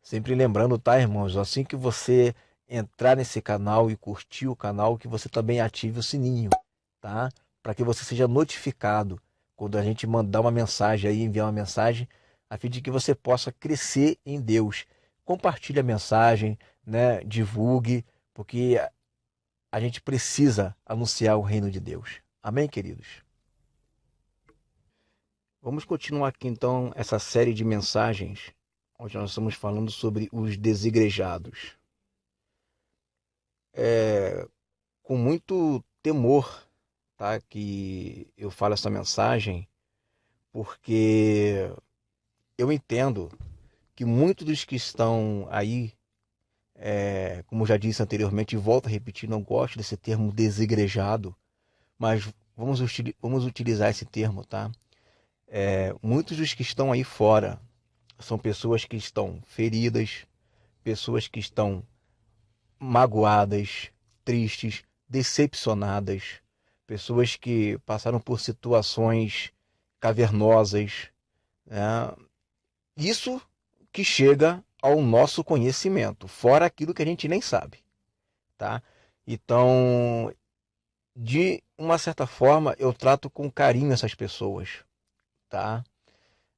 Sempre lembrando, tá, irmãos? Assim que você entrar nesse canal e curtir o canal, que você também ative o sininho, tá? Para que você seja notificado quando a gente mandar uma mensagem aí, enviar uma mensagem, a fim de que você possa crescer em Deus. Compartilhe a mensagem, né? Divulgue, porque a gente precisa anunciar o reino de Deus. Amém, queridos? Vamos continuar aqui então essa série de mensagens, onde nós estamos falando sobre os desigrejados. Com muito temor, tá, que eu falo essa mensagem, porque eu entendo que muitos dos que estão aí, como já disse anteriormente, e volto a repetir, não gosto desse termo desigrejado, mas vamos utilizar esse termo, tá? Muitos dos que estão aí fora são pessoas que estão feridas, pessoas que estão magoadas, tristes, decepcionadas, pessoas que passaram por situações cavernosas, né? Isso que chega ao nosso conhecimento, fora aquilo que a gente nem sabe, tá? Então, de uma certa forma, eu trato com carinho essas pessoas, tá?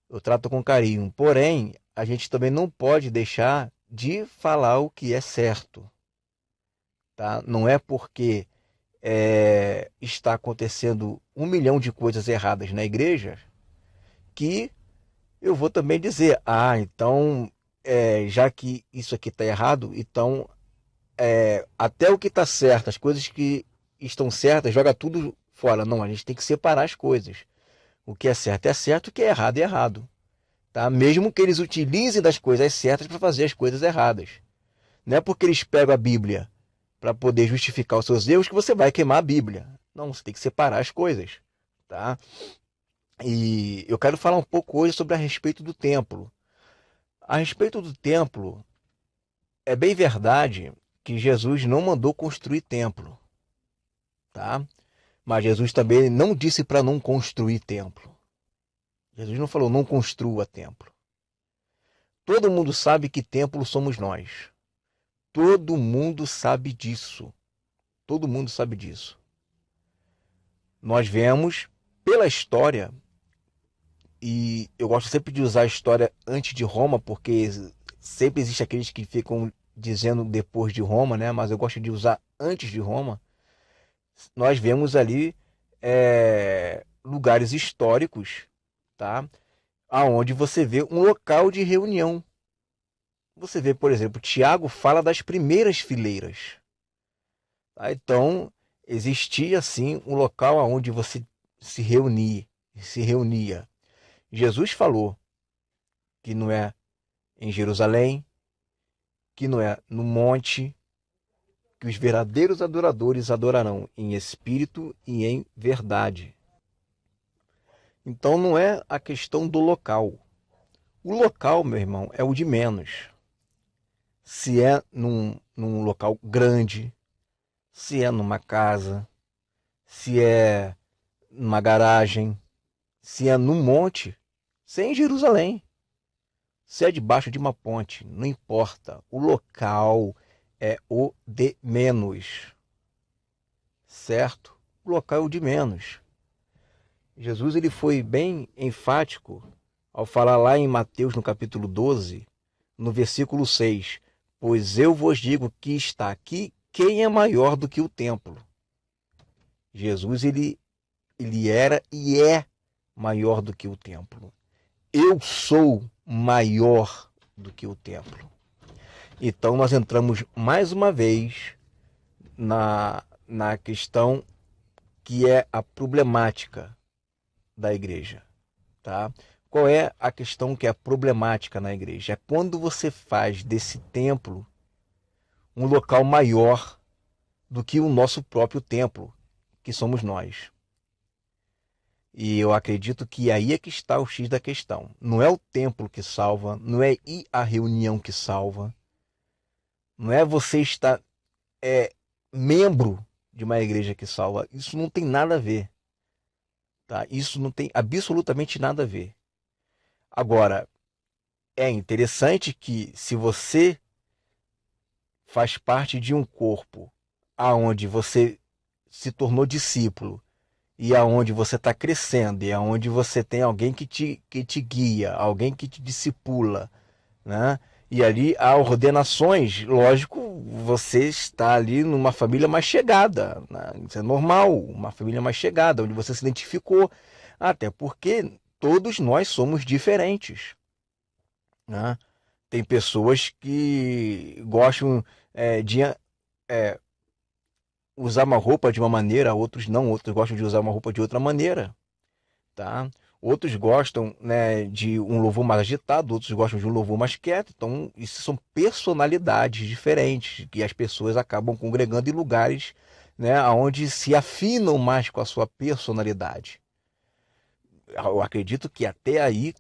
Eu trato com carinho. Porém, a gente também não pode deixar de falar o que é certo, tá? Não é porque está acontecendo 1 milhão de coisas erradas na igreja que eu vou também dizer, então, já que isso aqui está errado, então até o que está certo, as coisas que estão certas, joga tudo fora. Não, a gente tem que separar as coisas. O que é certo, o que é errado, tá? Mesmo que eles utilizem das coisas certas para fazer as coisas erradas. Não é porque eles pegam a Bíblia para poder justificar os seus erros que você vai queimar a Bíblia. Não, você tem que separar as coisas, tá? E eu quero falar um pouco hoje sobre a respeito do templo. A respeito do templo, é bem verdade que Jesus não mandou construir templo, tá? Mas Jesus também não disse para não construir templo. Jesus não falou não construa templo. Todo mundo sabe que templo somos nós. Todo mundo sabe disso. Todo mundo sabe disso. Nós vemos pela história, e eu gosto sempre de usar a história antes de Roma, porque sempre existe aqueles que ficam dizendo depois de Roma, né? Mas eu gosto de usar antes de Roma. Nós vemos ali lugares históricos, tá? Aonde você vê um local de reunião. Você vê, por exemplo, Tiago fala das primeiras fileiras. Tá? Então, existia assim um local aonde você se reunia. Jesus falou que não é em Jerusalém, que não é no monte, que os verdadeiros adoradores adorarão em espírito e em verdade. Então não é a questão do local. O local, meu irmão, é o de menos. Se é num local grande, se é numa casa, se é numa garagem, se é num monte, se é em Jerusalém, se é debaixo de uma ponte, não importa. O local é o de menos, certo? O local é o de menos. Jesus ele foi bem enfático ao falar lá em Mateus, no capítulo 12, no versículo 6. Pois eu vos digo que está aqui quem é maior do que o templo. Jesus ele era e é maior do que o templo. Eu sou maior do que o templo. Então nós entramos mais uma vez na questão que é a problemática da igreja, tá? Qual é a questão que é problemática na igreja? É quando você faz desse templo um local maior do que o nosso próprio templo, que somos nós. E eu acredito que aí é que está o X da questão. Não é o templo que salva, não é ir à reunião que salva, não é você estar membro de uma igreja que salva. Isso não tem nada a ver, tá? Isso não tem absolutamente nada a ver. Agora, é interessante que se você faz parte de um corpo aonde você se tornou discípulo e aonde você está crescendo e aonde você tem alguém que te guia, alguém que te discipula, né? E ali há ordenações, lógico, você está ali numa família mais chegada, né? Isso é normal, uma família mais chegada, onde você se identificou, até porque todos nós somos diferentes, né? Tem pessoas que gostam de usar uma roupa de uma maneira, outros não, outros gostam de usar uma roupa de outra maneira, tá? Outros gostam, né, de um louvor mais agitado, outros gostam de um louvor mais quieto. Então, isso são personalidades diferentes que as pessoas acabam congregando em lugares, né, onde se afinam mais com a sua personalidade. Eu acredito que até aí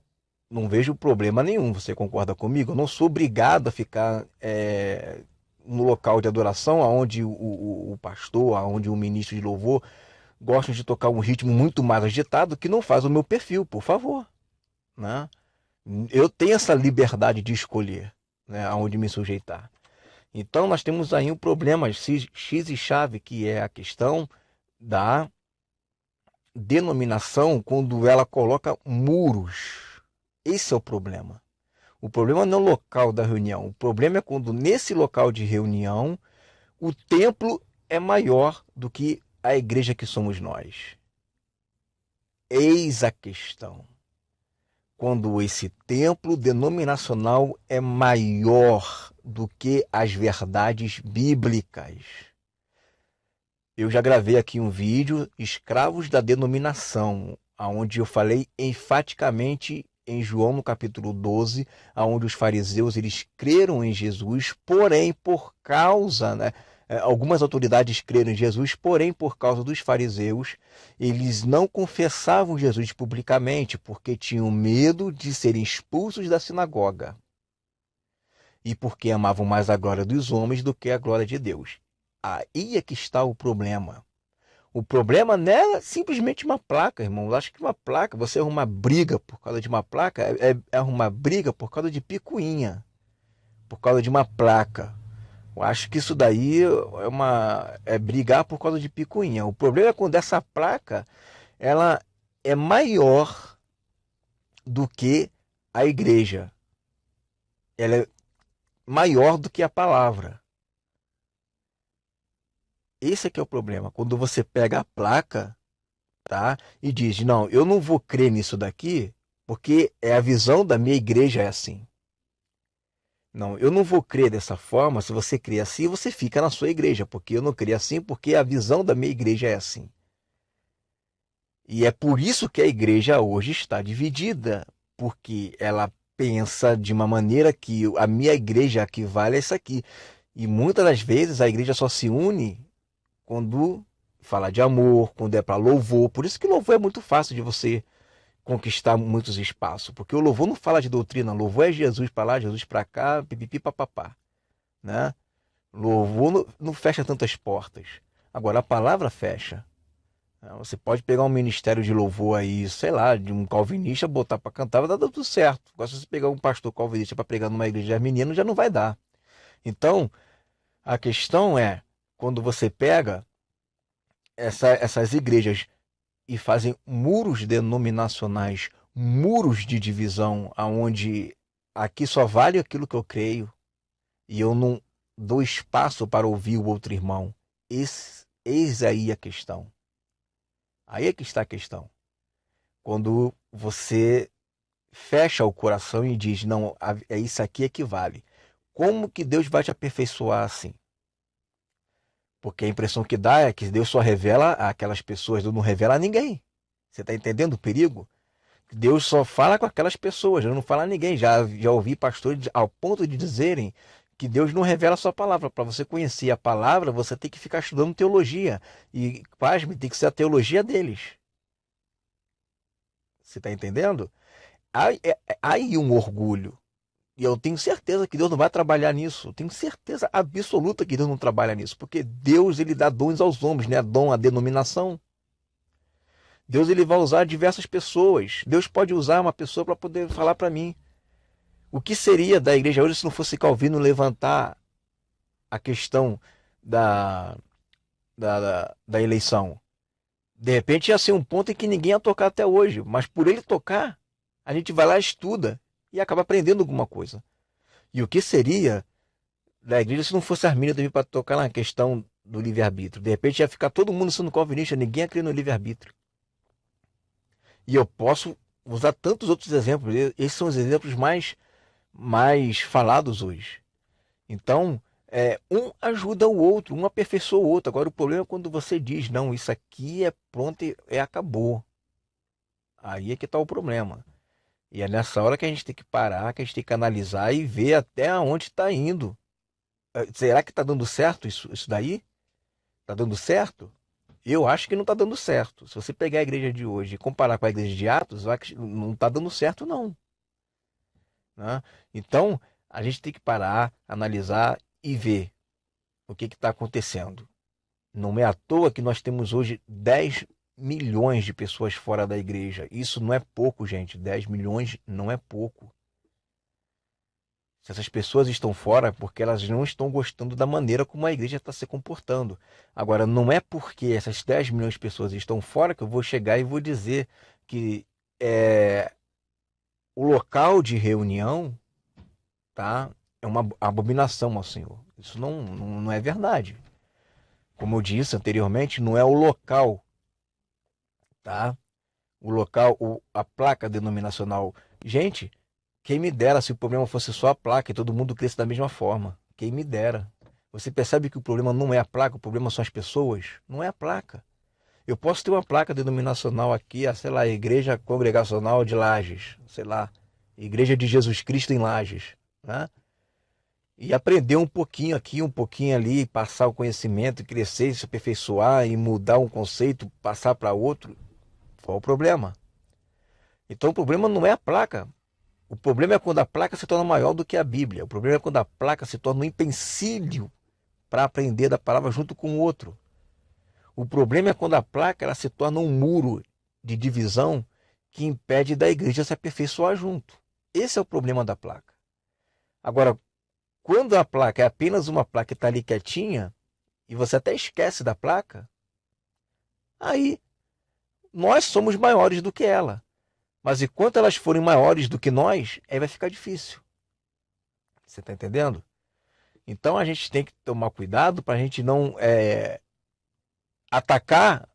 não vejo problema nenhum. Você concorda comigo? Eu não sou obrigado a ficar no local de adoração, aonde o pastor, aonde o ministro de louvor gostam de tocar um ritmo muito mais agitado que não faz o meu perfil, por favor, né? Eu tenho essa liberdade de escolher, né, aonde me sujeitar. Então nós temos aí um problema X e chave, que é a questão da denominação quando ela coloca muros. Esse é o problema. O problema não é o local da reunião. O problema é quando nesse local de reunião o templo é maior do que a igreja que somos nós. Eis a questão. Quando esse templo denominacional é maior do que as verdades bíblicas. Eu já gravei aqui um vídeo, Escravos da Denominação, onde eu falei enfaticamente em João no capítulo 12, onde os fariseus eles creram em Jesus, porém por causa, né, algumas autoridades creram em Jesus, porém por causa dos fariseus, eles não confessavam Jesus publicamente, porque tinham medo de serem expulsos da sinagoga. E porque amavam mais a glória dos homens do que a glória de Deus. Aí é que está o problema. O problema não é simplesmente uma placa, irmão. Eu acho que uma placa, você arruma briga por causa de uma placa, é arrumar briga por causa de picuinha, por causa de uma placa. Eu acho que isso daí é brigar por causa de picuinha. O problema é quando essa placa ela é maior do que a igreja. Ela é maior do que a palavra. Esse é que é o problema. Quando você pega a placa, tá? E diz: "Não, eu não vou crer nisso daqui, porque é a visão da minha igreja é assim. Não, eu não vou crer dessa forma. Se você crê assim, você fica na sua igreja, porque eu não creio assim, porque a visão da minha igreja é assim." E é por isso que a igreja hoje está dividida, porque ela pensa de uma maneira que a minha igreja equivale a isso aqui. E muitas das vezes a igreja só se une quando fala de amor, quando é para louvor. Por isso que louvor é muito fácil de você conquistar muitos espaços, porque o louvor não fala de doutrina, louvor é Jesus para lá, Jesus para cá, pipipi papapá, né? Louvor não fecha tantas portas. Agora a palavra fecha. Você pode pegar um ministério de louvor aí, sei lá, de um calvinista, botar para cantar, vai dar tudo certo. Agora, se você pegar um pastor calvinista para pregar numa igreja arminiana, já não vai dar. Então, a questão é, quando você pega essas igrejas e fazem muros denominacionais, muros de divisão, aonde aqui só vale aquilo que eu creio e eu não dou espaço para ouvir o outro irmão. Eis aí a questão. Aí é que está a questão. Quando você fecha o coração e diz: "Não, é isso aqui é que vale." Como que Deus vai te aperfeiçoar assim? Porque a impressão que dá é que Deus só revela aquelas pessoas, Deus não revela a ninguém. Você está entendendo o perigo? Deus só fala com aquelas pessoas, Deus não fala a ninguém. Já ouvi pastores ao ponto de dizerem que Deus não revela a sua palavra. Para você conhecer a palavra, você tem que ficar estudando teologia. E, pasme, tem que ser a teologia deles. Você está entendendo? Há aí um orgulho. E eu tenho certeza que Deus não vai trabalhar nisso. Eu tenho certeza absoluta que Deus não trabalha nisso. Porque Deus ele dá dons aos homens, né? Dom, a denominação. Deus ele vai usar diversas pessoas. Deus pode usar uma pessoa para poder falar para mim. O que seria da igreja hoje se não fosse Calvino levantar a questão da, da eleição? De repente ia ser um ponto em que ninguém ia tocar até hoje, mas por ele tocar, a gente vai lá, estuda e acaba aprendendo alguma coisa. E o que seria da igreja se não fosse Armínio também para tocar na questão do livre-arbítrio? De repente ia ficar todo mundo sendo calvinista, ninguém ia crer no livre-arbítrio. E eu posso usar tantos outros exemplos, esses são os exemplos mais falados hoje. Então, um ajuda o outro, um aperfeiçoa o outro. Agora, o problema é quando você diz, não, isso aqui é pronto e acabou. Aí é que está o problema. E é nessa hora que a gente tem que parar, que a gente tem que analisar e ver até onde está indo. Será que está dando certo isso daí? Está dando certo? Eu acho que não está dando certo. Se você pegar a igreja de hoje e comparar com a igreja de Atos, eu acho que não está dando certo, não. Né? Então, a gente tem que parar, analisar e ver o que está acontecendo. Não é à toa que nós temos hoje 10 milhões de pessoas fora da igreja. Isso não é pouco, gente. 10 milhões não é pouco. Se essas pessoas estão fora é porque elas não estão gostando da maneira como a igreja está se comportando. Agora, não é porque essas 10 milhões de pessoas estão fora que eu vou chegar e vou dizer que o local de reunião, tá, é uma abominação ao Senhor. Isso não é verdade. Como eu disse anteriormente, não é o local, tá? O local, a placa denominacional. Gente, quem me dera se o problema fosse só a placa e todo mundo cresce da mesma forma. Quem me dera. Você percebe que o problema não é a placa, o problema são as pessoas? Não é a placa. Eu posso ter uma placa denominacional aqui, sei lá, Igreja Congregacional de Lages, sei lá, Igreja de Jesus Cristo em Lages, né? E aprender um pouquinho aqui, um pouquinho ali, passar o conhecimento, crescer, se aperfeiçoar e mudar um conceito, passar para outro. Qual o problema? Então o problema não é a placa. O problema é quando a placa se torna maior do que a Bíblia. O problema é quando a placa se torna um empecilho para aprender da palavra junto com o outro. O problema é quando a placa ela se torna um muro de divisão que impede da igreja se aperfeiçoar junto. Esse é o problema da placa. Agora, quando a placa é apenas uma placa que está ali quietinha, e você até esquece da placa, aí nós somos maiores do que ela. Mas enquanto elas forem maiores do que nós, aí vai ficar difícil. Você está entendendo? Então a gente tem que tomar cuidado para a gente não atacar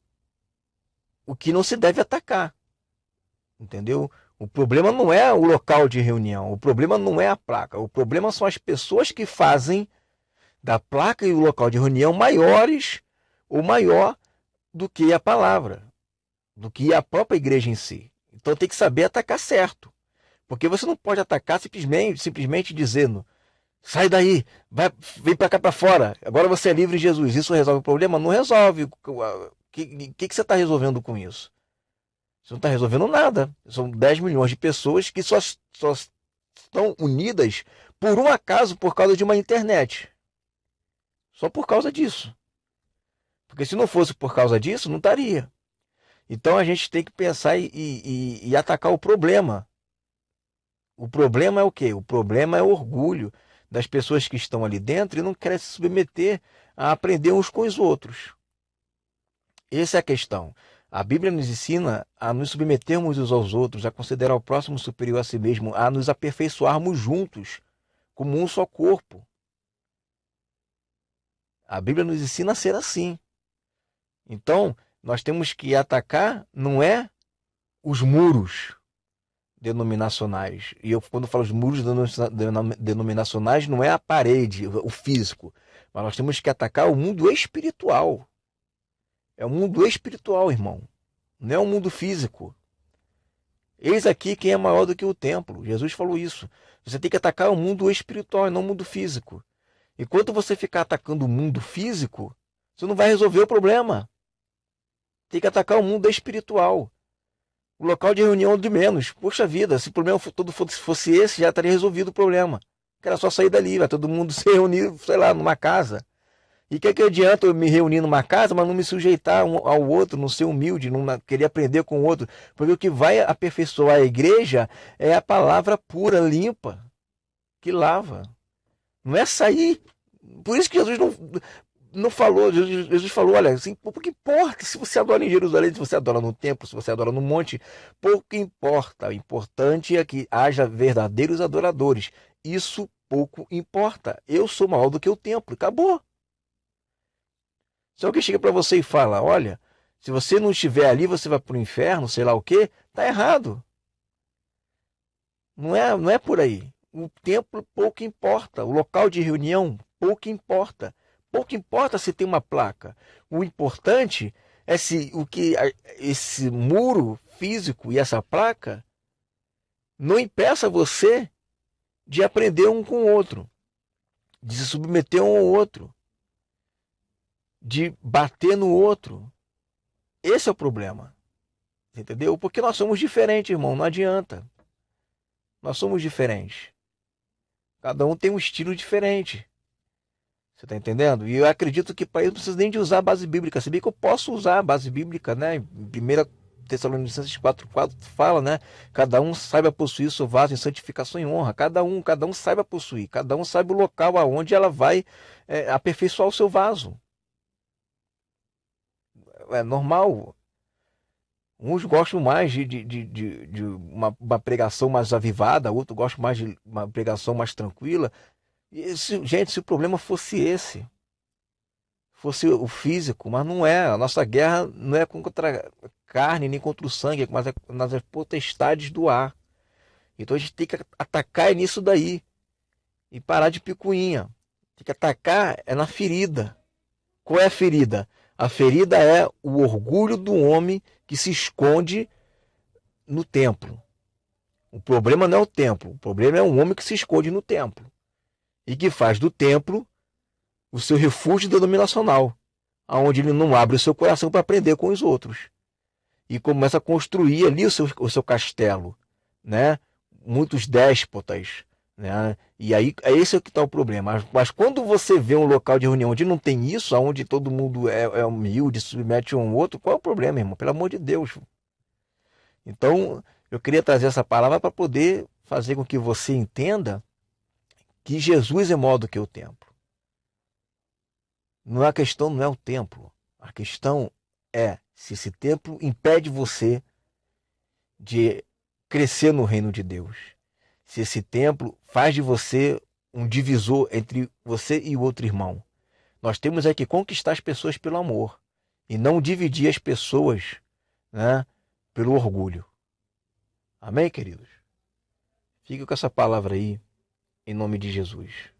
o que não se deve atacar. Entendeu? O problema não é o local de reunião, o problema não é a placa, o problema são as pessoas que fazem da placa e o local de reunião maiores ou maior do que a palavra, do que a própria igreja em si. Então tem que saber atacar certo. Porque você não pode atacar simplesmente dizendo: sai daí, vem para cá para fora, agora você é livre em Jesus. Isso resolve o problema? Não resolve. O que você está resolvendo com isso? Você não está resolvendo nada. São 10 milhões de pessoas que só estão unidas por um acaso por causa de uma internet. Só por causa disso. Porque se não fosse por causa disso, não estaria. Então a gente tem que pensar e atacar o problema. O problema é o quê? O problema é o orgulho das pessoas que estão ali dentro e não querem se submeter a aprender uns com os outros. Essa é a questão. A Bíblia nos ensina a nos submetermos uns aos outros, a considerar o próximo superior a si mesmo, a nos aperfeiçoarmos juntos, como um só corpo. A Bíblia nos ensina a ser assim. Então, nós temos que atacar, não é os muros denominacionais. E eu, quando falo os muros denominacionais, não é a parede, o físico. Mas nós temos que atacar o mundo espiritual. É o mundo espiritual, irmão. Não é o mundo físico. Eis aqui quem é maior do que o templo. Jesus falou isso. Você tem que atacar o mundo espiritual e não o mundo físico. Enquanto você ficar atacando o mundo físico, você não vai resolver o problema. Tem que atacar o mundo espiritual. O local de reunião de menos. Poxa vida, se o problema todo fosse esse, já estaria resolvido o problema. Era só sair dali, vai todo mundo se reunir, sei lá, numa casa. E que adianta eu me reunir numa casa, mas não me sujeitar um ao outro, não ser humilde, não querer aprender com o outro? Porque o que vai aperfeiçoar a igreja é a palavra pura, limpa. que lava. Não é sair. Por isso que Jesus não falou. Jesus falou, olha, assim, pouco importa se você adora em Jerusalém, se você adora no templo, se você adora no monte, pouco importa. O importante é que haja verdadeiros adoradores. Isso pouco importa. Eu sou maior do que o templo. Acabou. Se alguém chega para você e fala, olha, se você não estiver ali, você vai para o inferno, sei lá o quê, tá errado. Não é por aí. O templo pouco importa. O local de reunião pouco importa. Pouco importa se tem uma placa. O importante é se esse muro físico e essa placa não impeça você de aprender um com o outro, de se submeter um ao outro, de bater no outro. Esse é o problema. Entendeu? Porque nós somos diferentes, irmão. Não adianta. Nós somos diferentes. Cada um tem um estilo diferente. Você está entendendo? E eu acredito que para isso não precisa nem de usar a base bíblica. Se bem que eu posso usar a base bíblica, né? Em 1 Tessalonicenses 4,4 fala, né? Cada um saiba possuir seu vaso em santificação e honra. Cada um saiba possuir. Cada um sabe o local aonde ela vai aperfeiçoar o seu vaso. É normal. Uns gostam mais de uma pregação mais avivada, outros gostam mais de uma pregação mais tranquila. Gente, se o problema fosse o físico, mas não é. A nossa guerra não é contra a carne nem contra o sangue, mas é nas potestades do ar. Então a gente tem que atacar nisso daí e parar de picuinha. Tem que atacar na ferida. Qual é a ferida? A ferida é o orgulho do homem que se esconde no templo. O problema não é o templo, o problema é um homem que se esconde no templo e que faz do templo o seu refúgio denominacional, aonde ele não abre o seu coração para aprender com os outros e começa a construir ali o seu castelo, né? Muitos déspotas, né? E aí é esse que está o problema. Mas quando você vê um local de reunião onde não tem isso, onde todo mundo é humilde, submete um ao outro, qual é o problema, irmão? Pelo amor de Deus. Então, eu queria trazer essa palavra para poder fazer com que você entenda que Jesus é maior do que o templo. Não é a questão, não é o templo. A questão é se esse templo impede você de crescer no reino de Deus. Se esse templo faz de você um divisor entre você e o outro irmão. Nós temos que conquistar as pessoas pelo amor e não dividir as pessoas, né, pelo orgulho. Amém, queridos? Fique com essa palavra aí, em nome de Jesus.